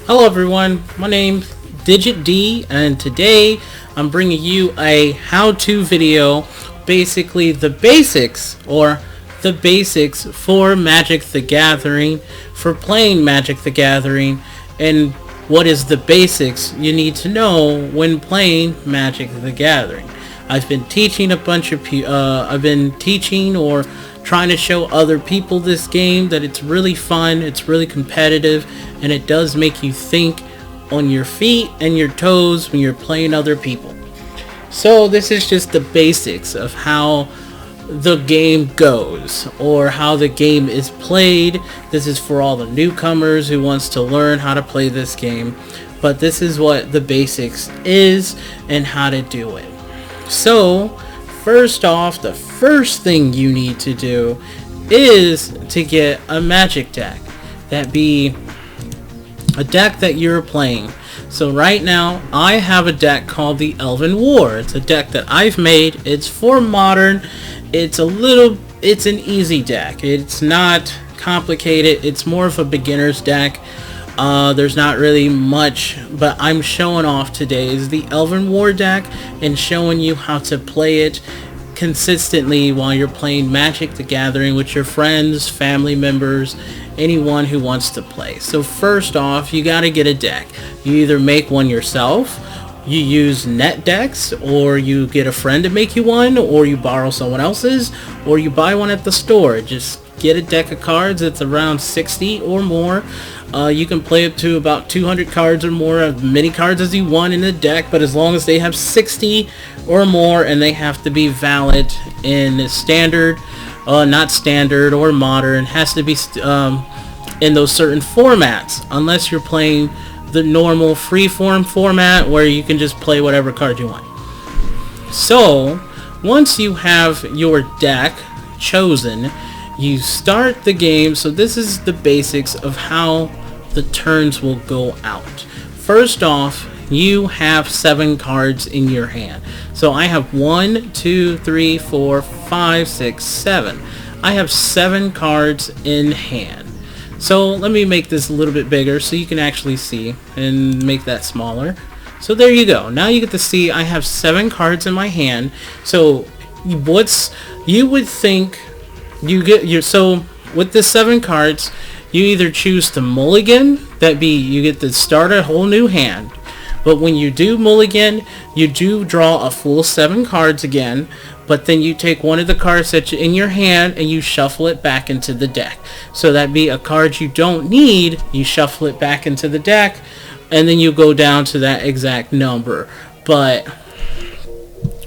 Hello everyone, my name's Digit D, and today I'm bringing you a how-to video, basically the basics for Magic the Gathering, for playing Magic the Gathering, and what is the basics you need to know when playing Magic the Gathering. I've been teaching I've been teaching or trying to show other people this game that it's really fun, it's really competitive, and it does make you think on your feet and your toes when you're playing other people. So this is just the basics of how the game goes or how the game is played. This is for all the newcomers who wants to learn how to play this game, but this is what the basics is and how to do it. So first off, the first thing you need to do is to get a Magic deck. That be a deck that you're playing. So right now I have a deck called the Elven War. It's a deck that I've made. It's for Modern. It's an easy deck. It's not complicated. It's more of a beginner's deck. There's not really much, but I'm showing off today is the Elven War deck and showing you how to play it consistently while you're playing Magic the Gathering with your friends, family members, anyone who wants to play. So first off, you gotta get a deck. You either make one yourself, you use net decks, or you get a friend to make you one, or you borrow someone else's, or you buy one at the store. Just get a deck of cards. It's around 60 or more. You can play up to about 200 cards or more, as many cards as you want in the deck, but as long as they have 60 or more, and they have to be valid in standard, not standard or modern, has to be in those certain formats, unless you're playing the normal freeform format where you can just play whatever card you want. So once you have your deck chosen, you start the game. So this is the basics of how the turns will go out. First off, you have 7 cards in your hand. So I have 1, 2, 3, 4, 5, 6, 7. I have 7 cards in hand. So let me make this a little bit bigger so you can actually see, and make that smaller. So there you go. Now you get to see I have 7 cards in my hand. So you would think so with the 7 cards, you either choose to mulligan, that be you get to start a whole new hand. But when you do mulligan, you do draw a full 7 cards again, but then you take one of the cards that's in your hand and you shuffle it back into the deck. So that be a card you don't need, you shuffle it back into the deck, and then you go down to that exact number. But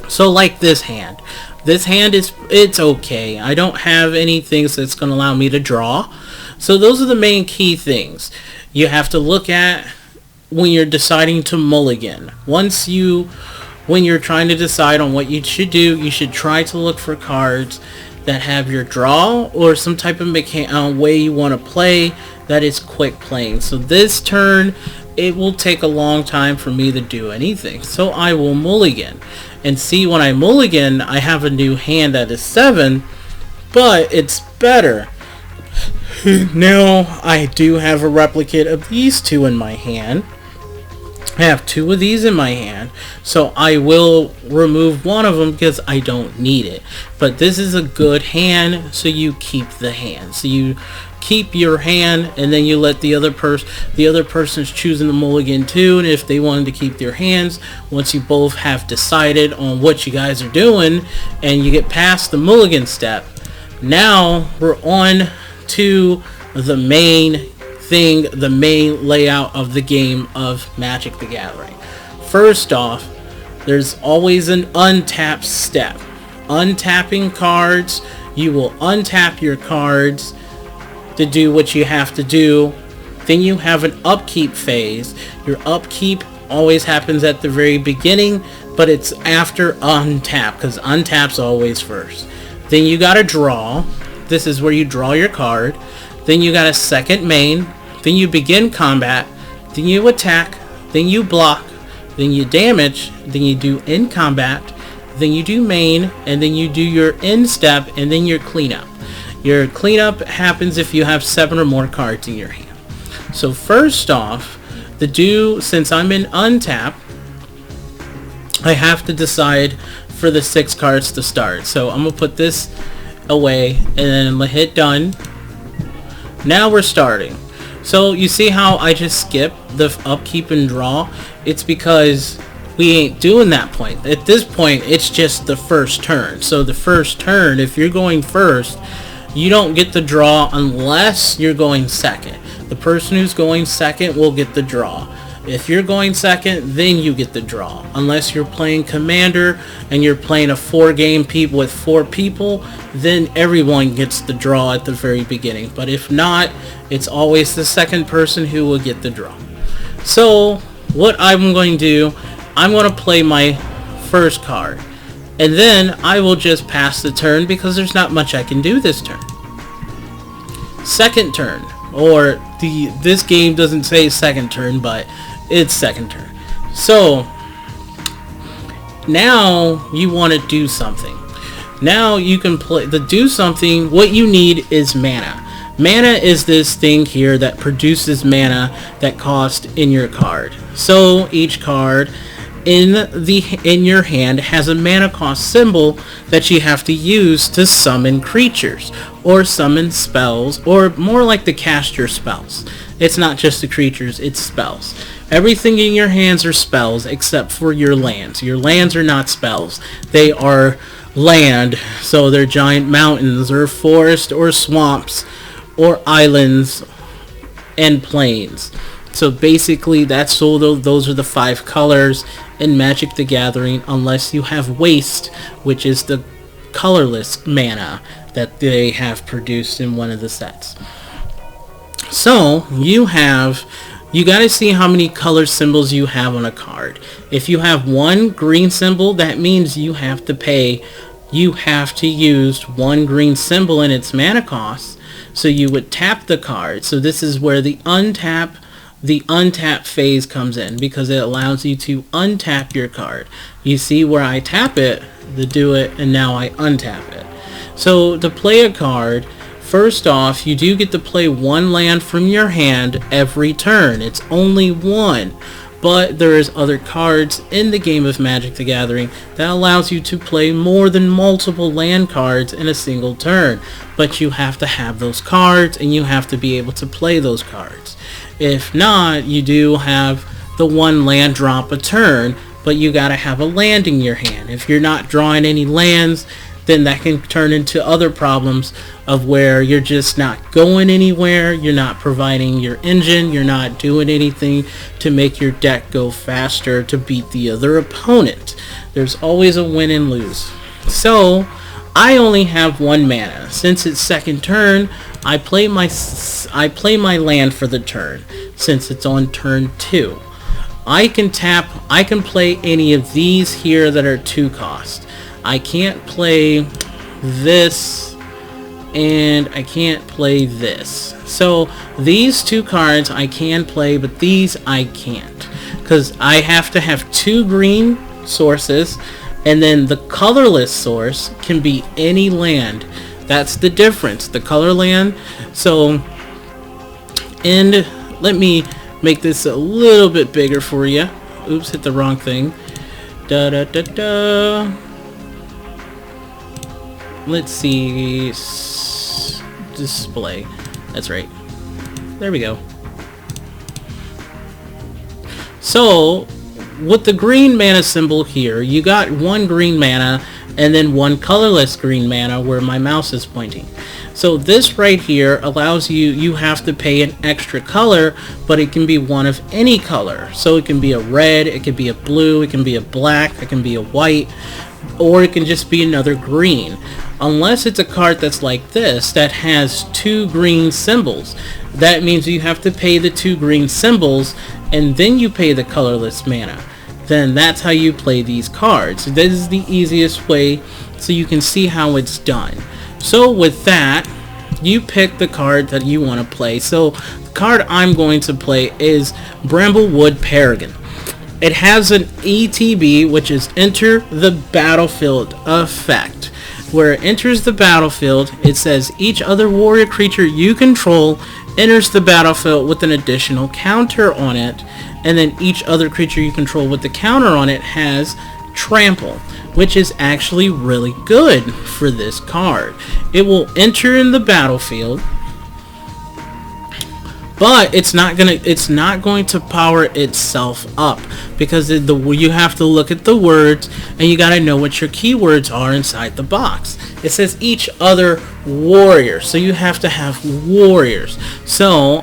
so like this hand. This hand it's okay. I don't have anything that's going to allow me to draw. So those are the main key things you have to look at when you're deciding to mulligan. When you're trying to decide on what you should do, you should try to look for cards that have your draw or some type of way you want to play that is quick playing. So this turn, it will take a long time for me to do anything. So I will mulligan. And see, when I mulligan, I have a new hand that is 7, but it's better. Now, I do have a replicate of these 2 in my hand. I have 2 of these in my hand, so I will remove one of them because I don't need it. But this is a good hand, so you keep the hand. So you keep your hand, and then you let the other person's choosing the mulligan too. And if they wanted to keep their hands, once you both have decided on what you guys are doing, and you get past the mulligan step, now we're on to the main thing, the main layout of the game of Magic the Gathering. First off, there's always an untap step. Untapping cards, you will untap your cards to do what you have to do. Then you have an upkeep phase. Your upkeep always happens at the very beginning, but it's after untap, because untap's always first. Then you gotta draw. This is where you draw your card. Then you got a second main. Then you begin combat. Then you attack. Then you block. Then you damage. Then you do in combat. Then you do main. And then you do your end step. And then your cleanup. Your cleanup happens if you have 7 or more cards in your hand. So first off, Since I'm in untap, I have to decide for the 6 cards to start. So I'm gonna put this away and then I'm gonna hit done. Now we're starting. So you see how I just skip the upkeep and draw? It's because we ain't doing that point. At this point, it's just the first turn. So the first turn, if you're going first, you don't get the draw unless you're going second. The person who's going second will get the draw. If you're going second, then you get the draw. Unless you're playing Commander and you're playing a 4-game people with 4 people, then everyone gets the draw at the very beginning. But if not, it's always the second person who will get the draw. So what I'm going to do, I'm going to play my first card. And then I will just pass the turn because there's not much I can do this turn. Second turn, or this game doesn't say second turn, but it's second turn. So now you want to do something. Now you can play the do something. What you need is mana. Mana is this thing here that produces mana that cost in your card. So each card in your hand has a mana cost symbol that you have to use to summon creatures or summon spells, or more like to cast your spells. It's not just the creatures, it's spells. Everything in your hands are spells except for your lands. Your lands are not spells. They are land, so they're giant mountains or forest or swamps or islands and plains. So basically those are the 5 colors in Magic the Gathering, unless you have waste, which is the colorless mana that they have produced in one of the sets. So you gotta see how many color symbols you have on a card. If you have 1 green symbol, that means you have to use 1 green symbol in its mana cost. So you would tap the card. So this is where the untap phase comes in, because it allows you to untap your card. You see where I tap it to do it, and now I untap it. So to play a card, first off, you do get to play 1 land from your hand every turn. It's only 1. But there is other cards in the game of Magic the Gathering that allows you to play more than multiple land cards in a single turn. But you have to have those cards, and you have to be able to play those cards. If not, you do have the 1 land drop a turn, but you gotta have a land in your hand. If you're not drawing any lands, then that can turn into other problems of where you're just not going anywhere, you're not providing your engine, you're not doing anything to make your deck go faster to beat the other opponent. There's always a win and lose. So I only have 1 mana. Since it's second turn, I play my land for the turn, since it's on turn 2. I can play any of these here that are 2 cost. I can't play this, and I can't play this. So these 2 cards I can play, but these I can't, because I have to have 2 green sources, and then the colorless source can be any land. That's the difference, the color land. So, and let me make this a little bit bigger for you. Oops, hit the wrong thing. Let's see, display. That's right. There we go. So, with the green mana symbol here, you got 1 green mana and then 1 colorless green mana where my mouse is pointing. So this right here allows you have to pay an extra color, but it can be one of any color. So it can be a red, it can be a blue, it can be a black, it can be a white, or it can just be another green. Unless it's a card that's like this, that has 2 green symbols. That means you have to pay the 2 green symbols, and then you pay the colorless mana. Then that's how you play these cards. This is the easiest way, so you can see how it's done. So with that, you pick the card that you want to play. So the card I'm going to play is Bramblewood Peregrine. It has an ETB, which is Enter the Battlefield effect. Where it enters the battlefield, it says each other warrior creature you control enters the battlefield with an additional counter on it. and then each other creature you control with the counter on it has trample, which is actually really good for this card. It will enter in the battlefield, but it's not going to power itself up, because you have to look at the words and you got to know what your keywords are inside the box. It says each other warrior, so you have to have warriors. So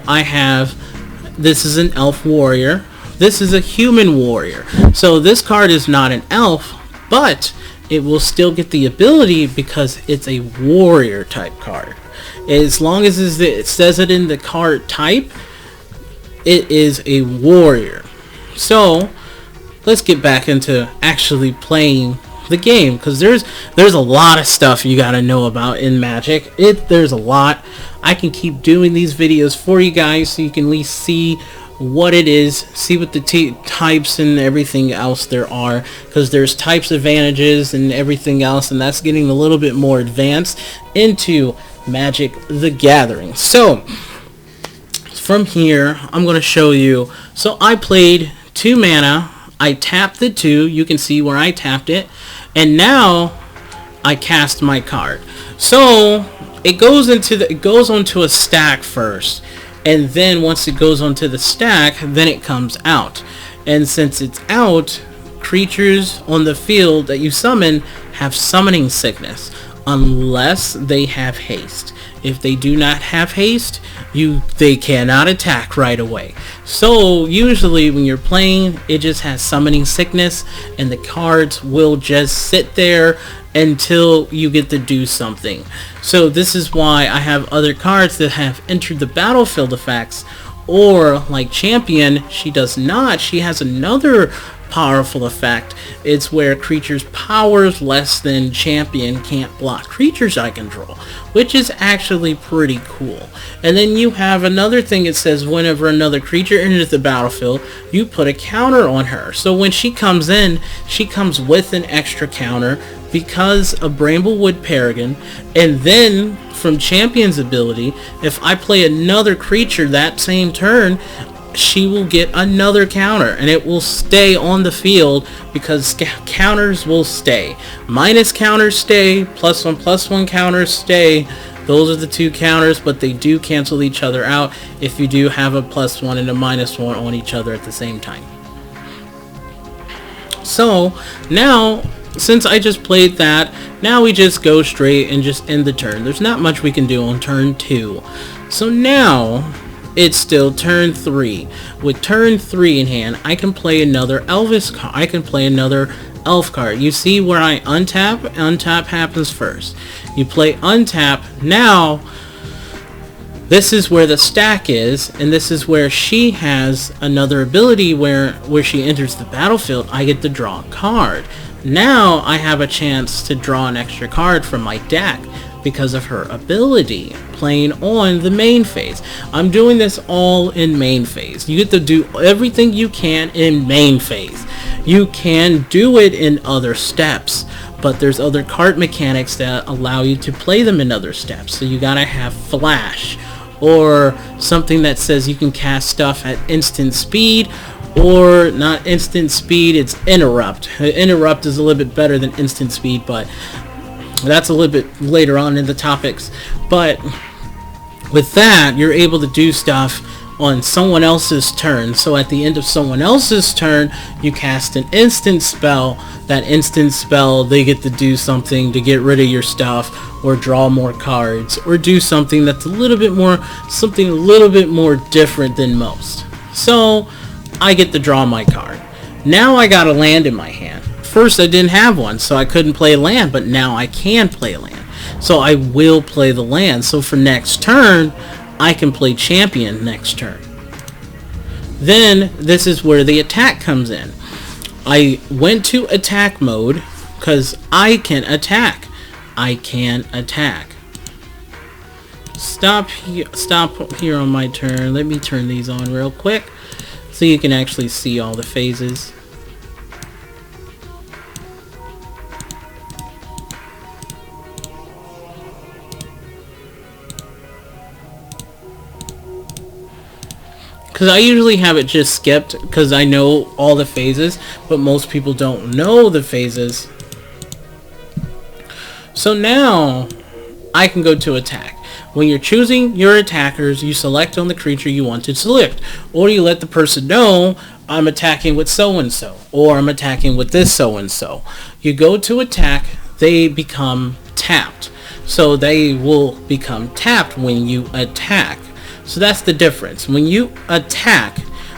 this is an elf warrior, this is a human warrior. So this card is not an elf, but it will still get the ability because it's a warrior type card. As long as it says it in the card type, it is a warrior. So let's get back into actually playing the game, because there's a lot of stuff you gotta know about in Magic. There's a lot. I can keep doing these videos for you guys so you can at least see what it is, see what the types and everything else there are, because there's types advantages and everything else, and that's getting a little bit more advanced into Magic the Gathering. So from here I'm going to show you. So I played 2 mana, I tapped the 2, you can see where I tapped it, and now I cast my card. So it goes onto a stack first, and then once it goes onto the stack, then it comes out. And since it's out, creatures on the field that you summon have summoning sickness, unless they have haste. If they do not have haste, they cannot attack right away. So usually when you're playing, it just has summoning sickness, and the cards will just sit there until you get to do something. So this is why I have other cards that have entered the battlefield effects, or like Champion, she does not. She has another powerful effect. It's where creatures powers less than Champion can't block creatures I control, which is actually pretty cool. And then you have another thing. It says whenever another creature enters the battlefield, you put a counter on her. So when she comes in, she comes with an extra counter because of Bramblewood Peregrine. And then from Champion's ability, if I play another creature that same turn, she will get another counter, and it will stay on the field because counters will stay. Minus counters stay, +1/+1 counters stay. Those are the 2 counters, but they do cancel each other out if you do have a +1 and a -1 on each other at the same time. So now, since I just played that, now we just go straight and just end the turn. There's not much we can do on turn 2. So now it's still turn 3. With turn 3 in hand, I can play another Elvis card. I can play another elf card. You see where I untap? Untap happens first. You play untap. Now this is where the stack is, and this is where she has another ability where she enters the battlefield. I get to draw a card. Now I have a chance to draw an extra card from my deck because of her ability playing on the main phase. I'm doing this all in main phase. You get to do everything you can in main phase. You can do it in other steps, but there's other card mechanics that allow you to play them in other steps. So you gotta have flash, or something that says you can cast stuff at instant speed, or not instant speed, it's interrupt. Interrupt is a little bit better than instant speed, but that's a little bit later on in the topics. But with that, you're able to do stuff on someone else's turn. So at the end of someone else's turn, you cast an instant spell. That instant spell, they get to do something to get rid of your stuff, or draw more cards, or do something that's a little bit more different than most. So I get to draw my card. Now I got a land in my hand. First I didn't have one, so I couldn't play land, but now I can play land. So I will play the land. So for next turn, I can play Champion next turn. Then this is where the attack comes in. I went to attack mode because I can attack. I can attack. Stop here on my turn. Let me turn these on real quick so you can actually see all the phases. because I usually have it just skipped because I know all the phases, but most people don't know the phases. So now I can go to attack. When you're choosing your attackers, you select on the creature you want to select, or you let the person know, I'm attacking with so-and-so, or I'm attacking with this so-and-so. You go to attack, they become tapped. So they will become tapped when you attack. So that's the difference. When you attack,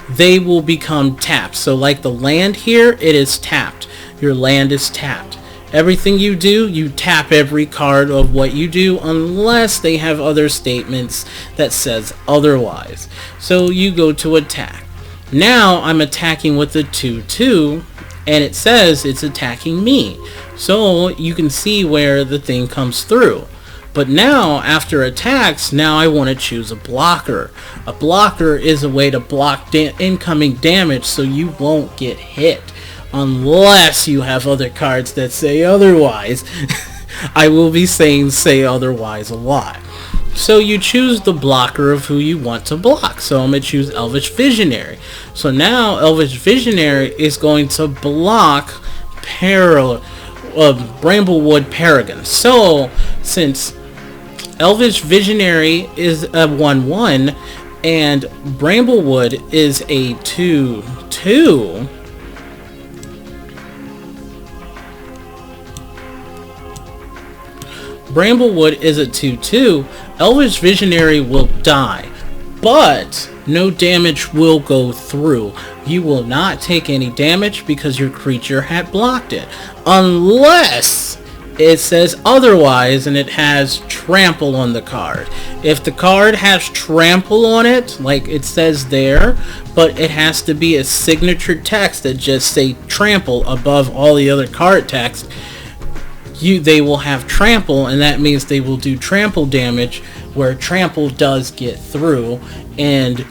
they will become tapped. So like the land here, it is tapped. Your land is tapped. Everything you do, you tap every card of what you do unless they have other statements that says otherwise. So you go to attack. Now I'm attacking with the 2/2 and it says it's attacking me. So you can see where the thing comes through. But now after attacks, now I want to choose a blocker. A blocker is a way to block incoming damage so you won't get hit. Unless you have other cards that say otherwise. I will be saying say otherwise a lot. So you choose the blocker of who you want to block. So I'm going to choose Elvish Visionary. So now Elvish Visionary is going to block Bramblewood Paragon. So since Elvish Visionary is a 1/1 and Bramblewood is a 2/2, Bramblewood is a 2/2, Elvish Visionary will die, but no damage will go through. You will not take any damage because your creature had blocked it, unless it says otherwise and it has trample on the card. If the card has trample on it, like it says there, but it has to be a signature text that just say trample above all the other card text, they will have trample, and that means they will do trample damage where trample does get through, and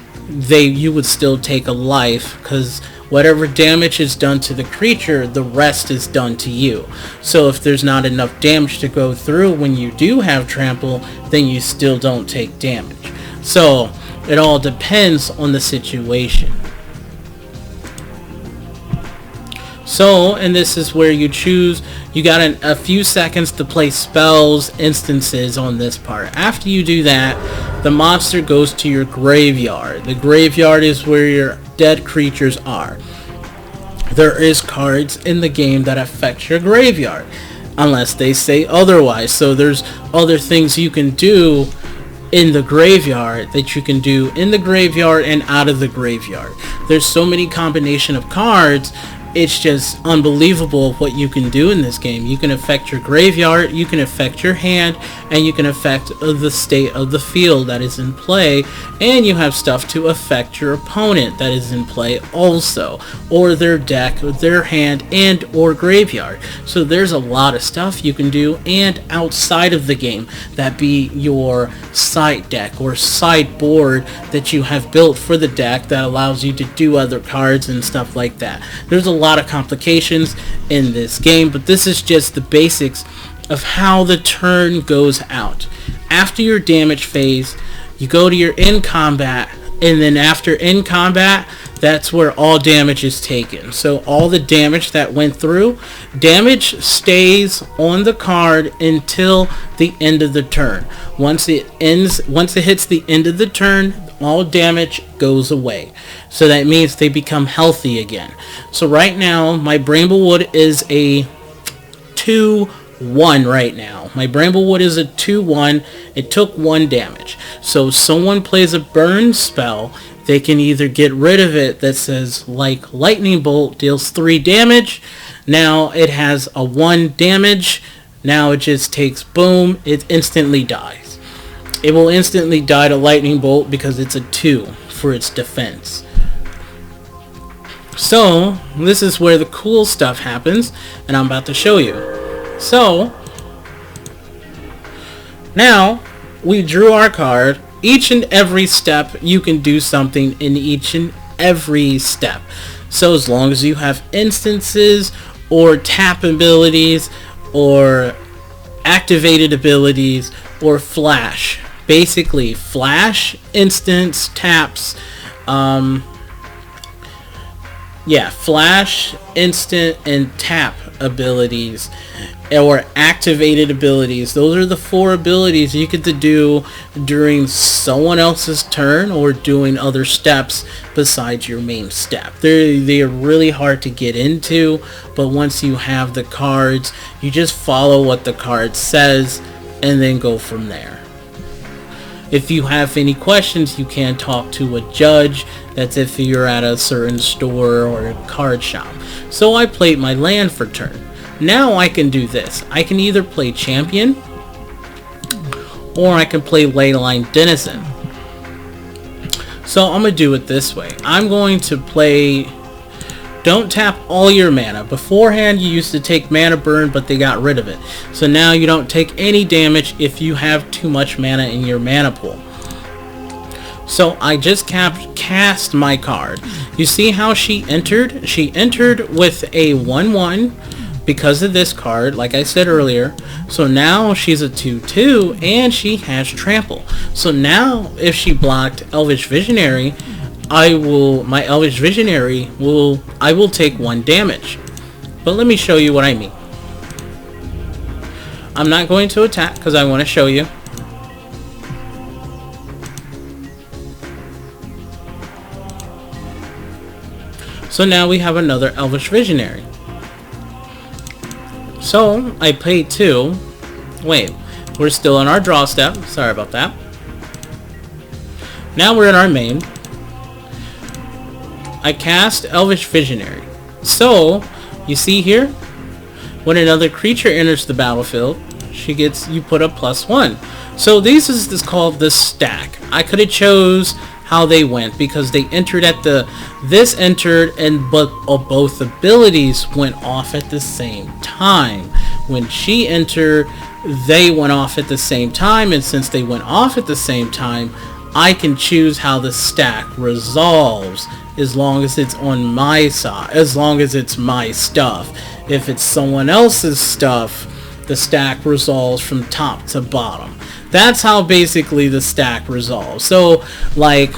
you would still take a life because whatever damage is done to the creature, the rest is done to you. So if there's not enough damage to go through when you do have trample, then you still don't take damage. So it all depends on the situation. So, and this is where you choose, you got a few seconds to play spells, instances on this part. After you do that, the monster goes to your graveyard. The graveyard is where your dead creatures are. There is cards in the game that affect your graveyard, unless they say otherwise. So there's other things you can do in the graveyard that you can do in the graveyard and out of the graveyard. There's so many combination of cards. It's just unbelievable what you can do in this game. You can affect your graveyard, you can affect your hand, and you can affect the state of the field that is in play, and you have stuff to affect your opponent that is in play also, or their deck, or their hand, and or graveyard. So there's a lot of stuff you can do, and outside of the game, that be your side deck or sideboard that you have built for the deck that allows you to do other cards and stuff like that. There's a lot of complications in this game, but this is just the basics of how the turn goes out. After your damage phase, you go to your end combat, and then after end combat, that's where all damage is taken. So all the damage that went through, damage stays on the card until the end of the turn. Once it hits the end of the turn, all damage goes away. So that means they become healthy again. So right now, my Bramblewood is a 2/1 right now. My Bramblewood is a 2/1. It took 1 damage. So if someone plays a burn spell, they can either get rid of it that says like lightning bolt deals 3 damage. Now it has a 1 damage. Now it just takes boom. It instantly dies. It will instantly die to lightning bolt because it's a 2 for its defense. So this is where the cool stuff happens, and I'm about to show you. So now we drew our card. Each and every step you can do something in each and every step. So as long as you have instances or tap abilities or activated abilities or flash. Basically flash, instance, taps, Yeah, flash, instant, and tap abilities, or activated abilities. Those are the 4 abilities you get to do during someone else's turn or doing other steps besides your main step. They're really hard to get into, but once you have the cards, you just follow what the card says and then go from there. If you have any questions, you can talk to a judge. That's if you're at a certain store or a card shop. So I played my land for turn. Now I can do this. I can either play Champion or I can play Leyline Denizen. So I'm going to do it this way. I'm going to play... Don't tap all your mana. Beforehand you used to take mana burn, but they got rid of it. So now you don't take any damage if you have too much mana in your mana pool. So I just cast my card. You see how she entered? She entered with a 1/1 because of this card, like I said earlier. So now she's a 2/2 and she has trample. So now if she blocked Elvish Visionary, I will take 1 damage. But let me show you what I mean. I'm not going to attack because I want to show you. So now we have another Elvish Visionary. So I played 2. Wait, we're still in our draw step. Sorry about that. Now we're in our main. I cast Elvish Visionary. So, you see here, when another creature enters the battlefield, you put a +1. So this is called the stack. I could have chose how they went because they entered at this entered and both abilities went off at the same time. When she entered, they went off at the same time, and since they went off at the same time, I can choose how the stack resolves as long as it's on my side, as long as it's my stuff. If it's someone else's stuff, the stack resolves from top to bottom. That's how basically the stack resolves. So, like,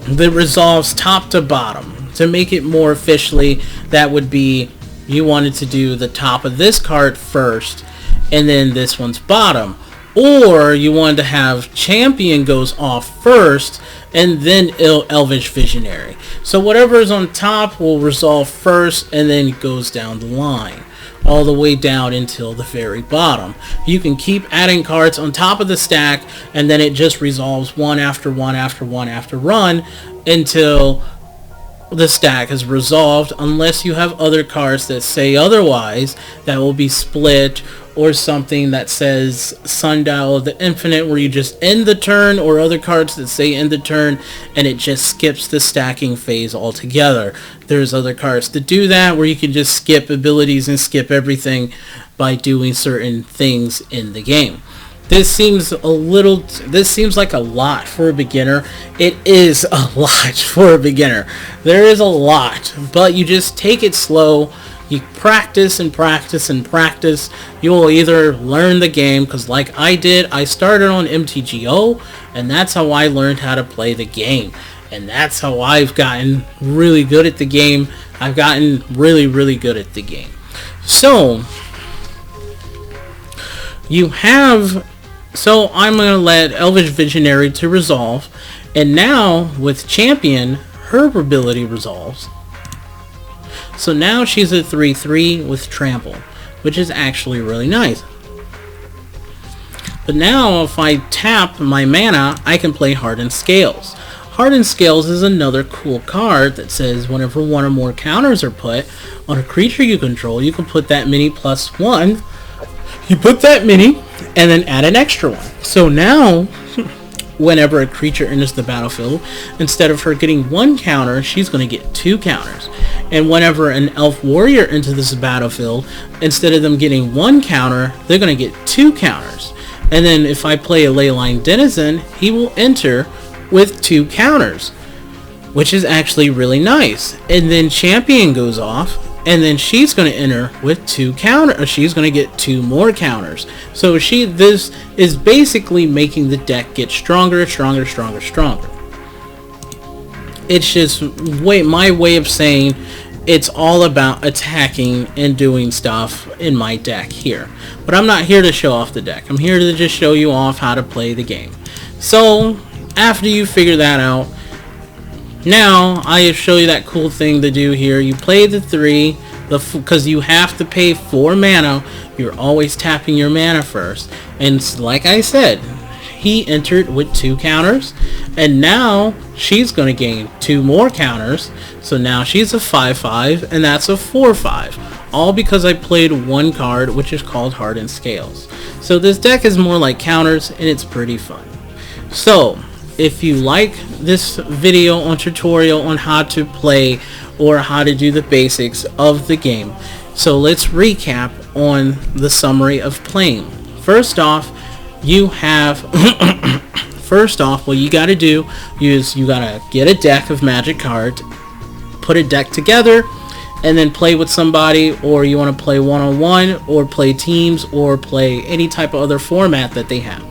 it resolves top to bottom. To make it more officially, that would be, you wanted to do the top of this card first, and then this one's bottom. Or you wanted to have Champion goes off first, and then Elvish Visionary. So whatever is on top will resolve first, and then it goes down the line, all the way down until the very bottom. You can keep adding cards on top of the stack, and then it just resolves one after one after one after run until the stack is resolved, unless you have other cards that say otherwise that will be split, or something that says Sundial of the Infinite where you just end the turn, or other cards that say end the turn and it just skips the stacking phase altogether. There's other cards to do that where you can just skip abilities and skip everything by doing certain things in the game. This seems like a lot for a beginner. It is a lot for a beginner. There is a lot, but you just take it slow. You practice and practice and practice. You will either learn the game, because like I did, I started on MTGO, and that's how I learned how to play the game. And that's how I've gotten really good at the game. I've gotten really, really good at the game. So, I'm going to let Elvish Visionary to resolve. And now, with Champion, her ability resolves. So now she's a 3/3 with trample, which is actually really nice. But now if I tap my mana, I can play Hardened Scales. Hardened Scales is another cool card that says whenever one or more counters are put on a creature you control, you can put that many +1. You put that many and then add an extra one. So now, whenever a creature enters the battlefield, instead of her getting 1 counter, she's going to get 2 counters. And whenever an Elf Warrior enters this battlefield, instead of them getting 1 counter, they're going to get 2 counters. And then if I play a Leyline Denizen, he will enter with 2 counters, which is actually really nice. And then Champion goes off, and then she's going to enter with 2 counters. She's going to get 2 more counters. So this is basically making the deck get stronger, stronger, stronger, stronger. It's just my way of saying it's all about attacking and doing stuff in my deck here. But I'm not here to show off the deck. I'm here to just show you off how to play the game. So after you figure that out, now I show you that cool thing to do here. You play the 3, because you have to pay 4 mana. You're always tapping your mana first. And like I said, he entered with 2 counters, and now she's going to gain 2 more counters. So now she's a 5/5, and that's a 4/5. All because I played 1 card, which is called Hardened Scales. So this deck is more like counters, and it's pretty fun. So if you like this video on tutorial on how to play or how to do the basics of the game, so let's recap on the summary of playing. First off, you have what you got to do is you got to get a deck of Magic cards, put a deck together, and then play with somebody, or you want to play one-on-one, or play teams, or play any type of other format that they have.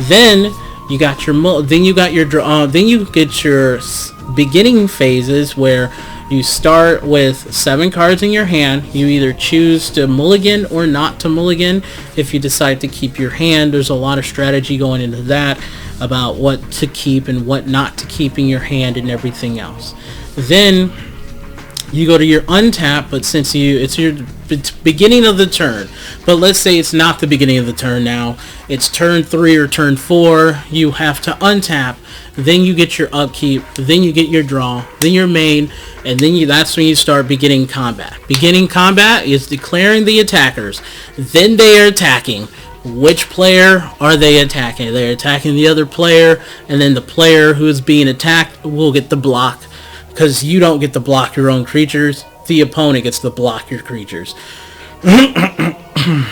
Then you get your beginning phases where you start with 7 cards in your hand. You either choose to mulligan or not to mulligan. If you decide to keep your hand, there's a lot of strategy going into that about what to keep and what not to keep in your hand and everything else. Then you go to your untap, but since it's beginning of the turn, but let's say it's not the beginning of the turn now, it's turn 3 or turn 4, you have to untap, then you get your upkeep, then you get your draw, then your main, and then that's when you start beginning combat. Beginning combat is declaring the attackers, then they are attacking. Which player are they attacking? They're attacking the other player, and then the player who is being attacked will get the block. Because you don't get to block your own creatures, the opponent gets to block your creatures. And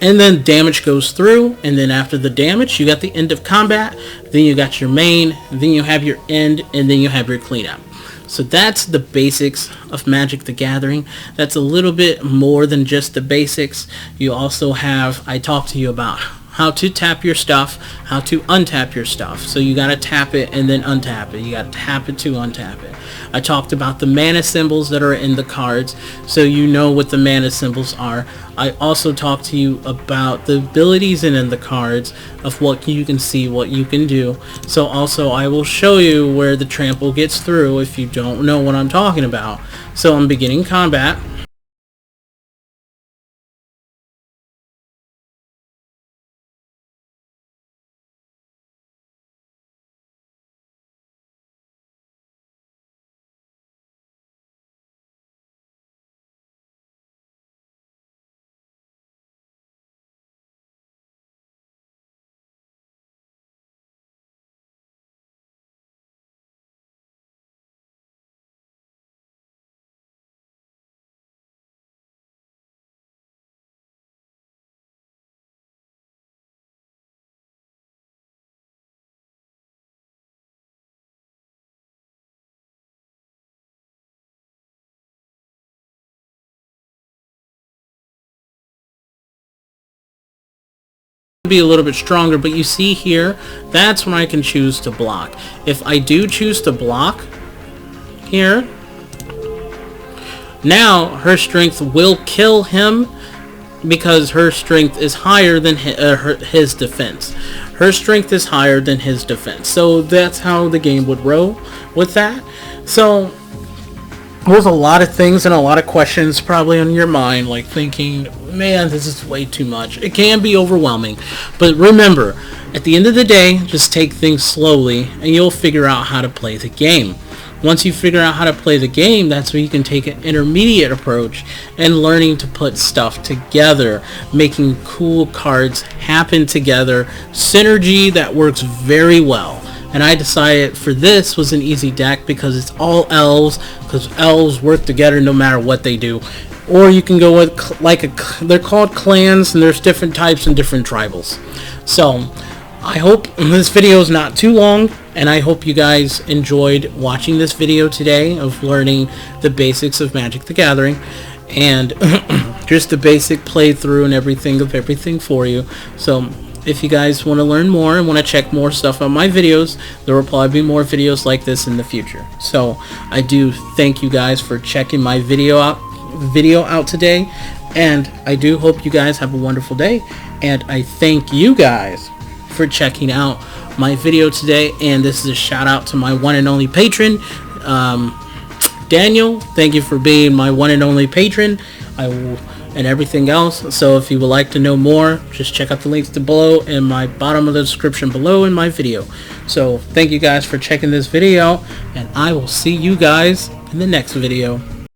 then damage goes through, and then after the damage, you got the end of combat, then you got your main, then you have your end, and then you have your cleanup. So that's the basics of Magic the Gathering. That's a little bit more than just the basics. You also have, I talked to you about how to tap your stuff, how to untap your stuff. So you gotta tap it and then untap it. You gotta tap it to untap it. I talked about the mana symbols that are in the cards, so you know what the mana symbols are. I also talked to you about the abilities in the cards of what you can see, what you can do. So also I will show you where the trample gets through if you don't know what I'm talking about. So I'm beginning combat. Be a little bit stronger, but you see here, that's when I can choose to block. If I do choose to block here, now her strength will kill him because her strength is higher than his defense. Her strength is higher than his defense. So that's how the game would roll with that. So there's a lot of things and a lot of questions probably on your mind, like thinking, man, this is way too much. It can be overwhelming. But remember, at the end of the day, just take things slowly and you'll figure out how to play the game. Once you figure out how to play the game, that's where you can take an intermediate approach and learning to put stuff together, making cool cards happen together, synergy that works very well. And I decided for this was an easy deck because it's all elves, because elves work together no matter what they do. Or you can go with they're called clans, and there's different types and different tribals. So I hope this video is not too long, and I hope you guys enjoyed watching this video today of learning the basics of Magic the Gathering and just the basic playthrough and everything for you. So if you guys want to learn more and want to check more stuff on my videos, there will probably be more videos like this in the future. So I do thank you guys for checking my video out today, and I do hope you guys have a wonderful day, and I thank you guys for checking out my video today. And this is a shout out to my one and only patron, Daniel. Thank you for being my one and only patron. And everything else. So if you would like to know more, just check out the links below in my bottom of the description below in my video. So thank you guys for checking this video, and I will see you guys in the next video.